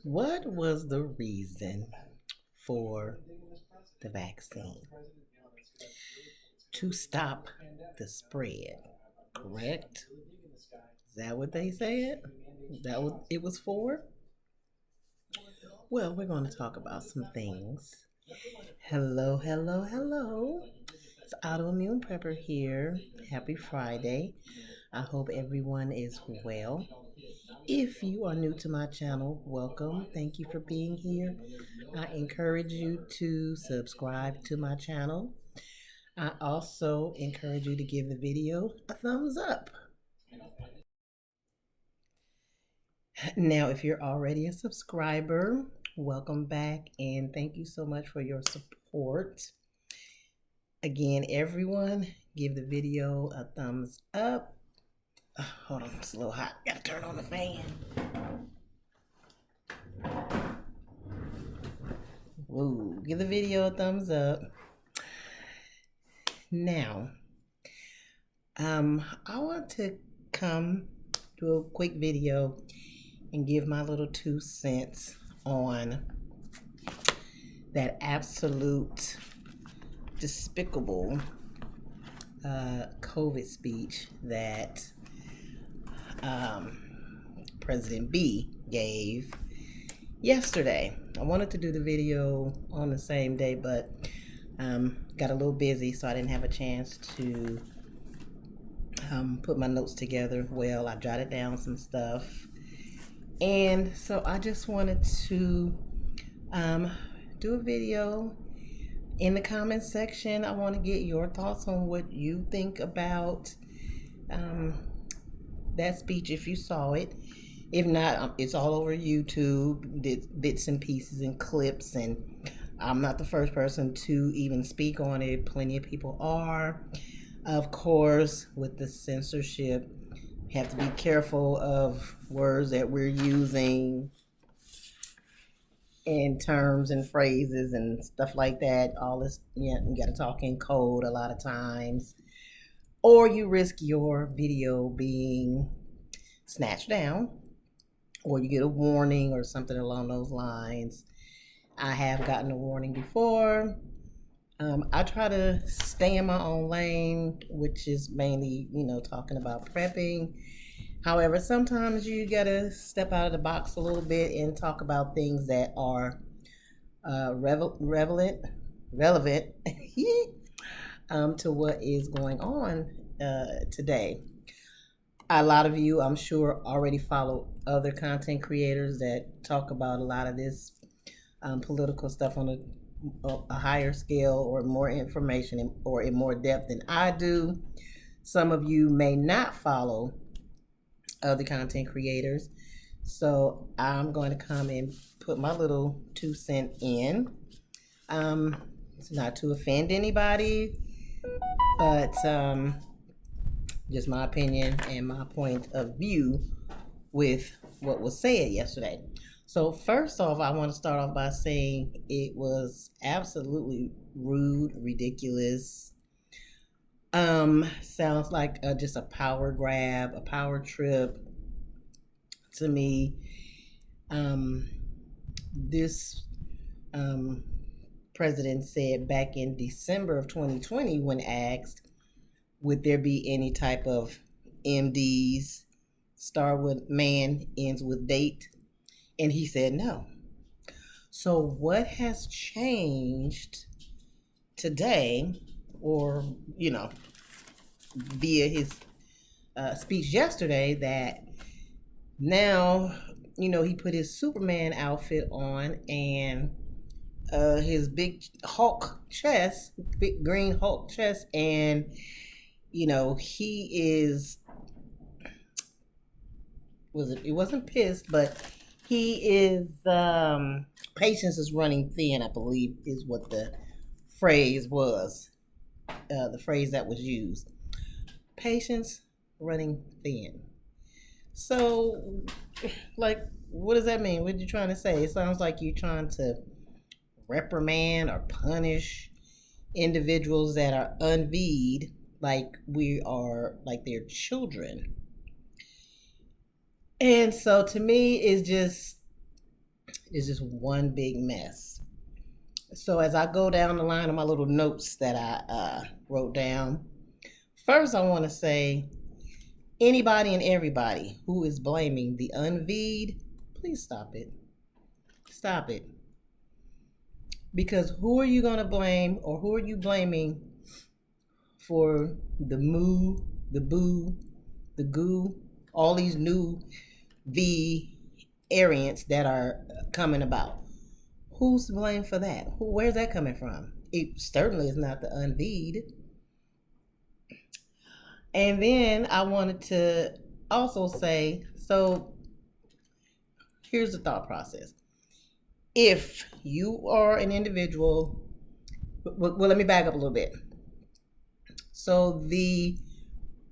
What was the reason for the vaccine? To stop the spread, correct? Is that what they said? Is that what it was for? Well, we're going to talk about some things. Hello, hello, hello. It's Autoimmune Prepper here. Happy Friday. I hope everyone is well. If you are new to my channel, welcome. Thank you for being here. I encourage you to subscribe to my channel. I also encourage you to give the video a thumbs up. Now, if you're already a subscriber, welcome back and thank you so much for your support. Again, everyone, give the video a thumbs up. Hold on, it's a little hot. Gotta turn on the fan. Ooh, give the video a thumbs up. Now, I want to come do a quick video and give my little 2 cents on that absolute despicable COVID speech that President B gave yesterday. I wanted to do the video on the same day, but got a little busy, so I didn't have a chance to put my notes together. Well, I jotted down some stuff, and so I just wanted to do a video. In the comments section, I want to get your thoughts on what you think about that speech if you saw it. If not, it's all over YouTube, bits and pieces and clips, and I'm not the first person to even speak on it. Plenty of people are. Of course, with the censorship, have to be careful of words that we're using and terms and phrases and stuff like that. All this, you got to talk in code a lot of times, or you risk your video being snatched down, or you get a warning or something along those lines. I have gotten a warning before. I try to stay in my own lane, which is mainly, talking about prepping. However, sometimes you gotta step out of the box a little bit and talk about things that are relevant to what is going on today. A lot of you, I'm sure, already follow other content creators that talk about a lot of this political stuff on a higher scale or more information or in more depth than I do. Some of you may not follow other content creators, so I'm going to come and put my little 2 cent in. It's not to offend anybody, but just my opinion and my point of view with what was said yesterday. So first off, I want to start off by saying it was absolutely rude, ridiculous. Sounds like just a power grab, a power trip to me. This president said back in December of 2020 when asked, would there be any type of MDs, start with man, ends with date? And he said no. So what has changed today, or, via his speech yesterday, that now, he put his Superman outfit on and his big Hulk chest, big green Hulk chest, and, he is, it wasn't pissed, but he is, patience is running thin, I believe is what the phrase was, the phrase that was used. Patience running thin. So, like, what does that mean? What are you trying to say? It sounds like you're trying to reprimand or punish individuals that are unveed like we are, like they're children. And so to me, it's just It's just one big mess. So as I go down the line of my little notes that I wrote down, first I want to say anybody and everybody who is blaming the unveed, please stop it. Stop it. Because who are you going to blame, or who are you blaming for the moo, the boo, the goo, all these new V variants that are coming about? Who's to blame for that? Where's that coming from? It certainly is not the unveed. And then I wanted to also say, so here's the thought process. If you are an individual, well, let me back up a little bit. So the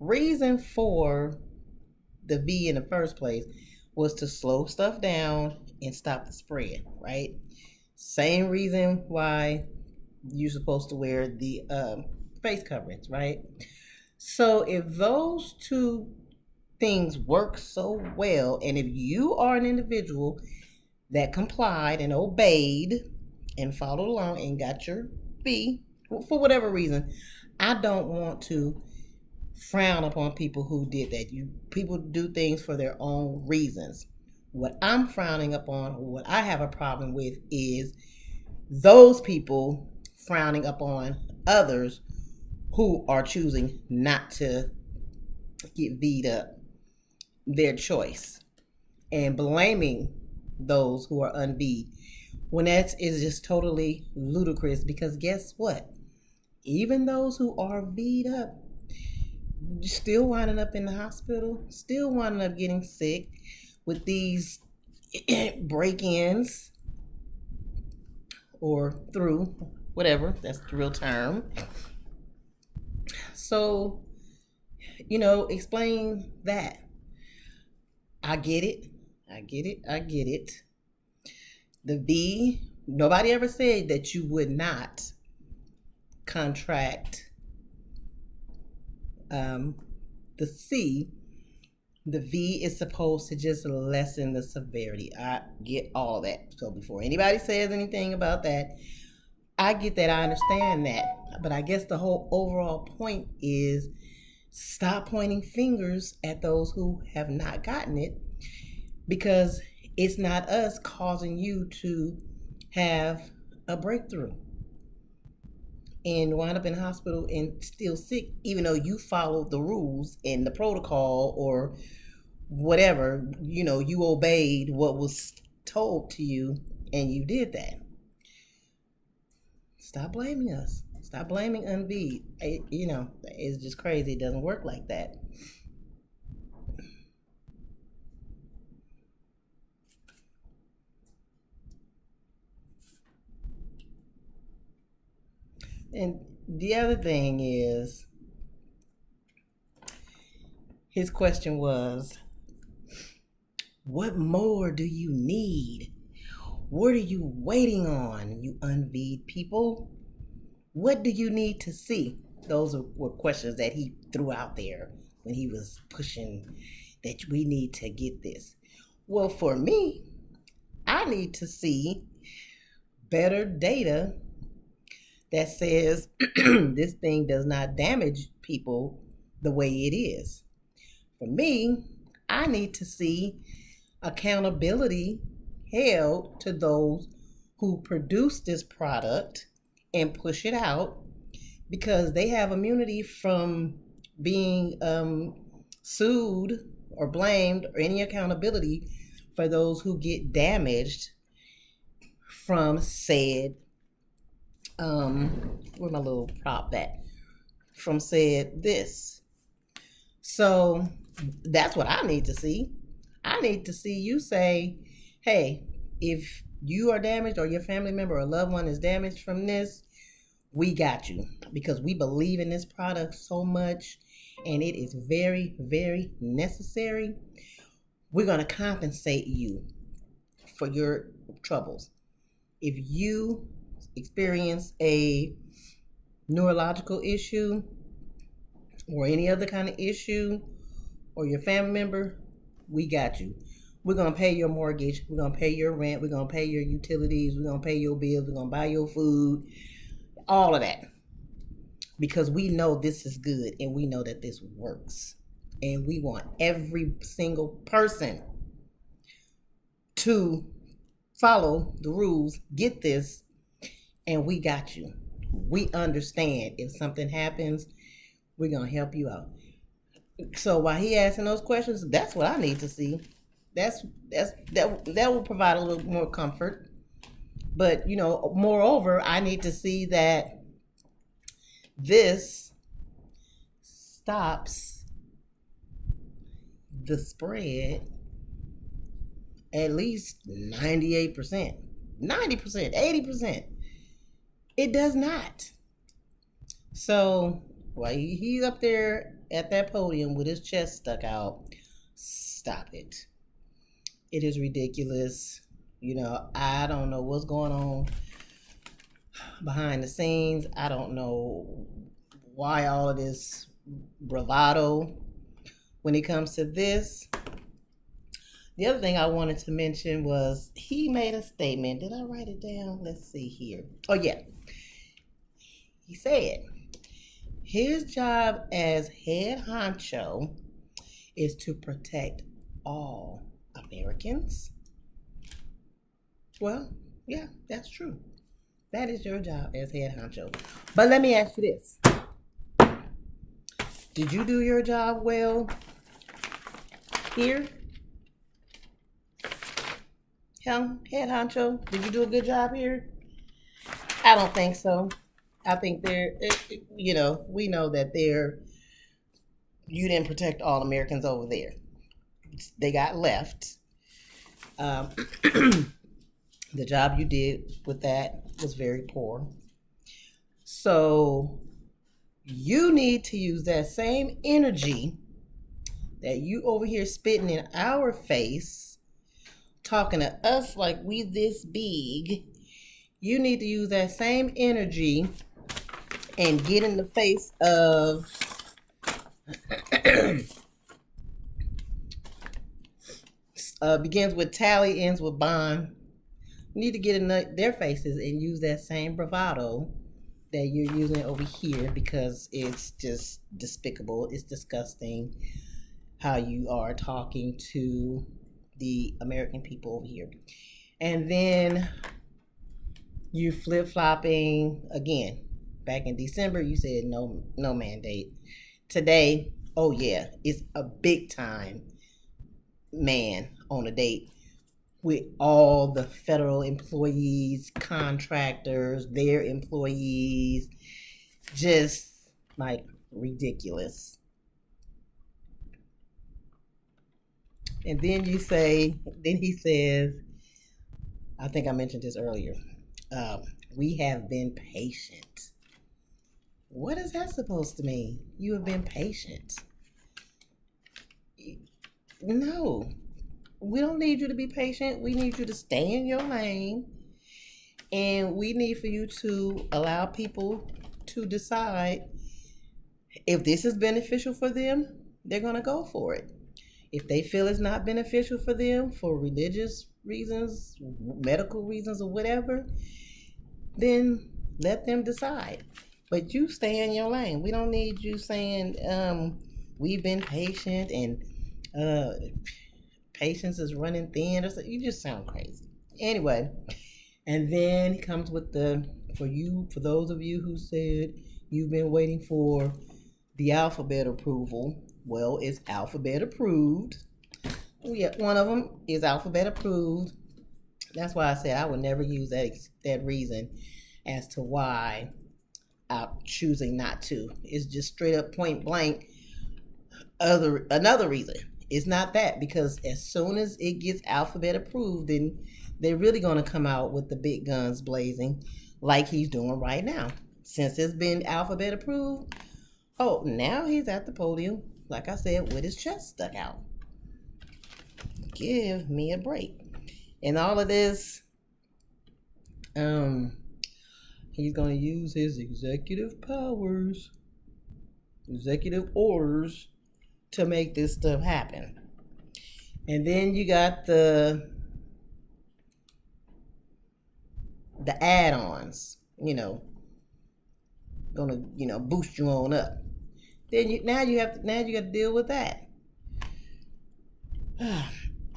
reason for the V in the first place was to slow stuff down and stop the spread, right? Same reason why you're supposed to wear the face coverings, right? So if those two things work so well, and if you are an individual that complied and obeyed and followed along and got your fee for whatever reason, I don't want to frown upon people who did that. People do things for their own reasons. What I'm frowning upon, or what I have a problem with, is those people frowning upon others who are choosing not to get V'd up, their choice, and blaming those who are unV'd, when that is just totally ludicrous. Because guess what? Even those who are V'd up still winding up in the hospital, still winding up getting sick with these break-ins, or through, whatever, that's the real term. So, explain that. I get it. I get it. I get it. The V, nobody ever said that you would not contract the C. The V is supposed to just lessen the severity. I get all that. So before anybody says anything about that, I get that. I understand that. But I guess the whole overall point is stop pointing fingers at those who have not gotten it, because it's not us causing you to have a breakthrough and wind up in the hospital and still sick, even though you followed the rules and the protocol or whatever, you obeyed what was told to you and you did that. Stop blaming us. Stop blaming unveed. It's just crazy. It doesn't work like that. And the other thing is, his question was, what more do you need? What are you waiting on, you unveed people? What do you need to see? Those were questions that he threw out there when he was pushing that we need to get this. Well, for me, I need to see better data that says this thing does not damage people the way it is. For me, I need to see accountability held to those who produce this product and push it out, because they have immunity from being sued or blamed, or any accountability for those who get damaged from said where my little prop at, from said this. So that's what I need to see. I need to see you say, hey, if you are damaged or your family member or loved one is damaged from this, we got you, because we believe in this product so much and it is very, very necessary. We're going to compensate you for your troubles. If you experience a neurological issue or any other kind of issue, or your family member, we got you. We're gonna pay your mortgage. We're gonna pay your rent. We're gonna pay your utilities. We're gonna pay your bills. We're gonna buy your food. All of that, because we know this is good and we know that this works, and we want every single person to follow the rules. Get this, and we got you. We understand if something happens, we're gonna help you out. So while he asking those questions, that's what I need to see. That will provide a little more comfort. But moreover, I need to see that this stops the spread at least 98%, 90%, 80%. It does not. So while he's up there at that podium with his chest stuck out, stop it. It is ridiculous. I don't know what's going on behind the scenes. I don't know why all of this bravado when it comes to this. The other thing I wanted to mention was he made a statement. Did I write it down? Let's see here. Oh, yeah. He said his job as head honcho is to protect all Americans. Well, yeah, that's true. That is your job as head honcho. But let me ask you this. Did you do your job well here? Head honcho, did you do a good job here? I don't think so. I think we know that you didn't protect all Americans over there. They got left. The job you did with that was very poor. So you need to use that same energy that you over here spitting in our face, talking to us like we this big. You need to use that same energy and get in the face of begins with tally, ends with bond. You need to get in their faces and use that same bravado that you're using over here, because it's just despicable. It's disgusting how you are talking to the American people over here. And then you flip-flopping again. Back in December, you said no mandate. Today, oh yeah, it's a big time man on a date with all the federal employees, contractors, their employees, just like ridiculous. And then he says, I think I mentioned this earlier, we have been patient. What is that supposed to mean? You have been patient. No, we don't need you to be patient. We need you to stay in your lane. And we need for you to allow people to decide if this is beneficial for them, they're going to go for it. If they feel it's not beneficial for them for religious reasons, medical reasons, or whatever, then let them decide. But you stay in your lane. We don't need you saying we've been patient and patience is running thin. Or something. You just sound crazy. Anyway, and then he comes with for those of you who said you've been waiting for the alphabet approval. Well, it's alphabet approved. Yeah, one of them is alphabet approved. That's why I said I would never use that reason as to why I'm choosing not to. It's just straight up point blank. Another reason. It's not that, because as soon as it gets alphabet approved, then they're really going to come out with the big guns blazing, like he's doing right now. Since it's been alphabet approved, oh, now he's at the podium, like I said, with his chest stuck out. Give me a break. And all of this, he's going to use his executive powers, executive orders to make this stuff happen. And then you got the add-ons, gonna boost you on up. Then now you got to deal with that.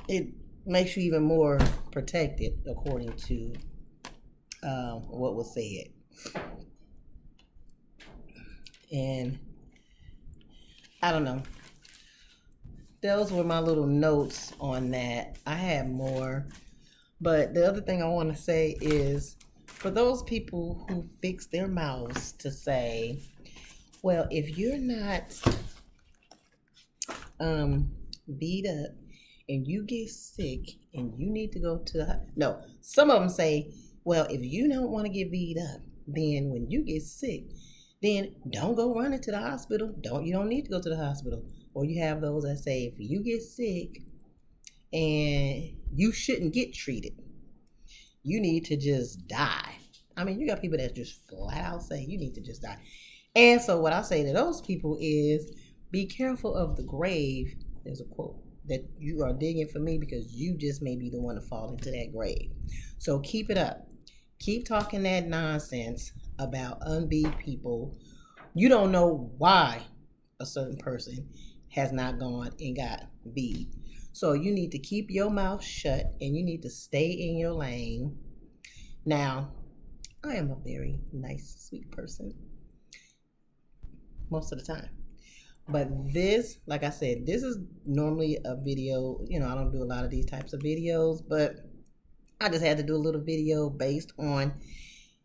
It makes you even more protected, according to what was said. And I don't know. Those were my little notes on that. I have more, but the other thing I want to say is for those people who fix their mouths to say, well, if you're not beat up and you get sick and you need to go to no, some of them say, well, if you don't want to get beat up, then when you get sick, then don't go running to the hospital. You don't need to go to the hospital. Or you have those that say if you get sick and you shouldn't get treated, you need to just die. I mean, you got people that just flat out say you need to just die. And so what I say to those people is be careful of the grave. There's a quote that you are digging for me because you just may be the one to fall into that grave. So keep it up. Keep talking that nonsense about unbeat people. You don't know why a certain person has not gone and got beat. So you need to keep your mouth shut and you need to stay in your lane. Now, I am a very nice, sweet person most of the time. But this, like I said, this is normally a video. I don't do a lot of these types of videos, but I just had to do a little video based on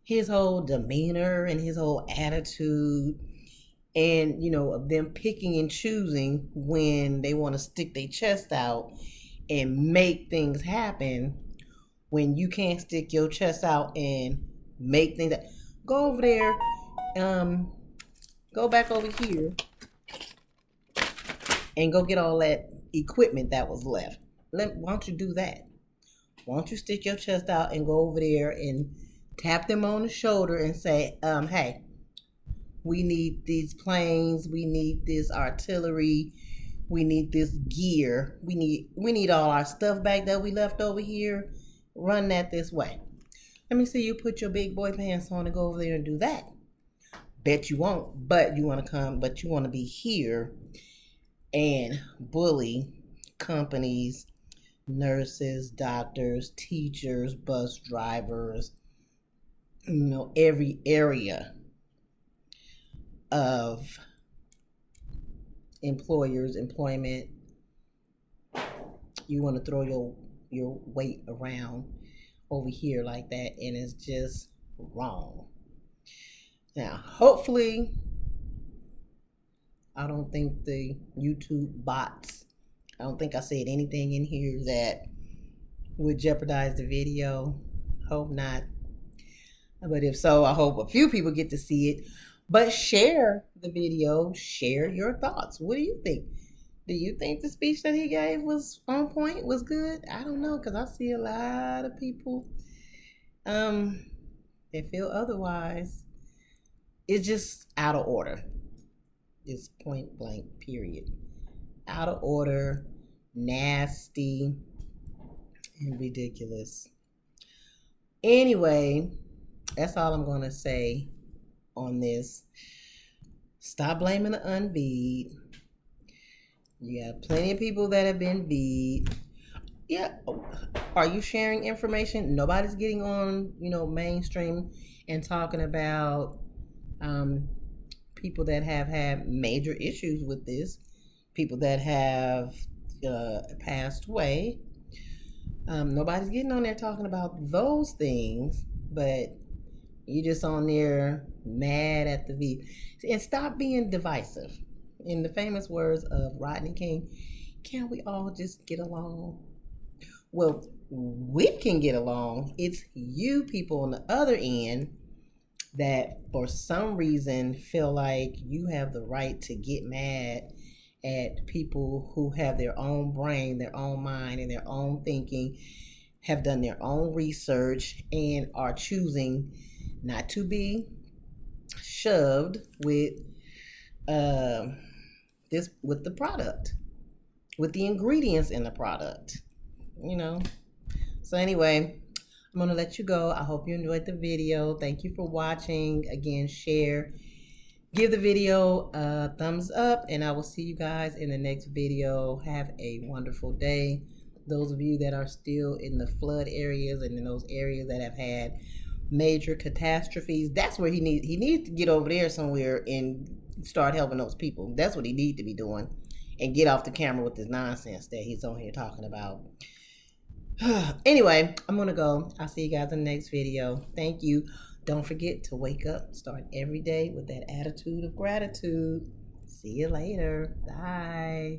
his whole demeanor and his whole attitude and, of them picking and choosing when they want to stick their chest out and make things happen when you can't stick your chest out and make things that go over there, go back over here and go get all that equipment that was left. Why don't you do that? Why don't you stick your chest out and go over there and tap them on the shoulder and say, hey, we need these planes, we need this artillery, we need this gear, we need all our stuff back that we left over here. Run that this way. Let me see you put your big boy pants on and go over there and do that. Bet you won't, but you want to come, but you want to be here and bully companies, nurses, doctors, teachers, bus drivers, every area of employment. You want to throw your weight around over here like that, and it's just wrong. Now, hopefully, I don't think the YouTube bots, I don't think I said anything in here that would jeopardize the video. Hope not. But if so, I hope a few people get to see it. But share the video, share your thoughts. What do you think? Do you think the speech that he gave was on point, was good? I don't know, because I see a lot of people they feel otherwise. It's just out of order. It's point blank, period. Out of order, nasty, and ridiculous. Anyway, that's all I'm going to say on this. Stop blaming the unbeat. You got plenty of people that have been beat. Yeah. Are you sharing information? Nobody's getting on, mainstream and talking about people that have had major issues with this, people that have passed away. Nobody's getting on there talking about those things, but you just on there mad at the V. And stop being divisive. In the famous words of Rodney King, can't we all just get along? Well, we can get along. It's you people on the other end that for some reason feel like you have the right to get mad at people who have their own brain, their own mind, and their own thinking, have done their own research, and are choosing not to be shoved with with the product. with the ingredients in the product, you know. So anyway, I'm gonna let you go. I hope you enjoyed the video. Thank you for watching. Again, share, give the video a thumbs up, and I will see you guys in the next video. Have a wonderful day. Those of you that are still in the flood areas and in those areas that have had major catastrophes, that's where he needs to get over there somewhere and start helping those people. That's what he needs to be doing, and get off the camera with this nonsense that he's on here talking about. Anyway, I'm gonna go. I'll see you guys in the next video. Thank you. Don't forget to wake up, start every day with that attitude of gratitude. See you later. Bye.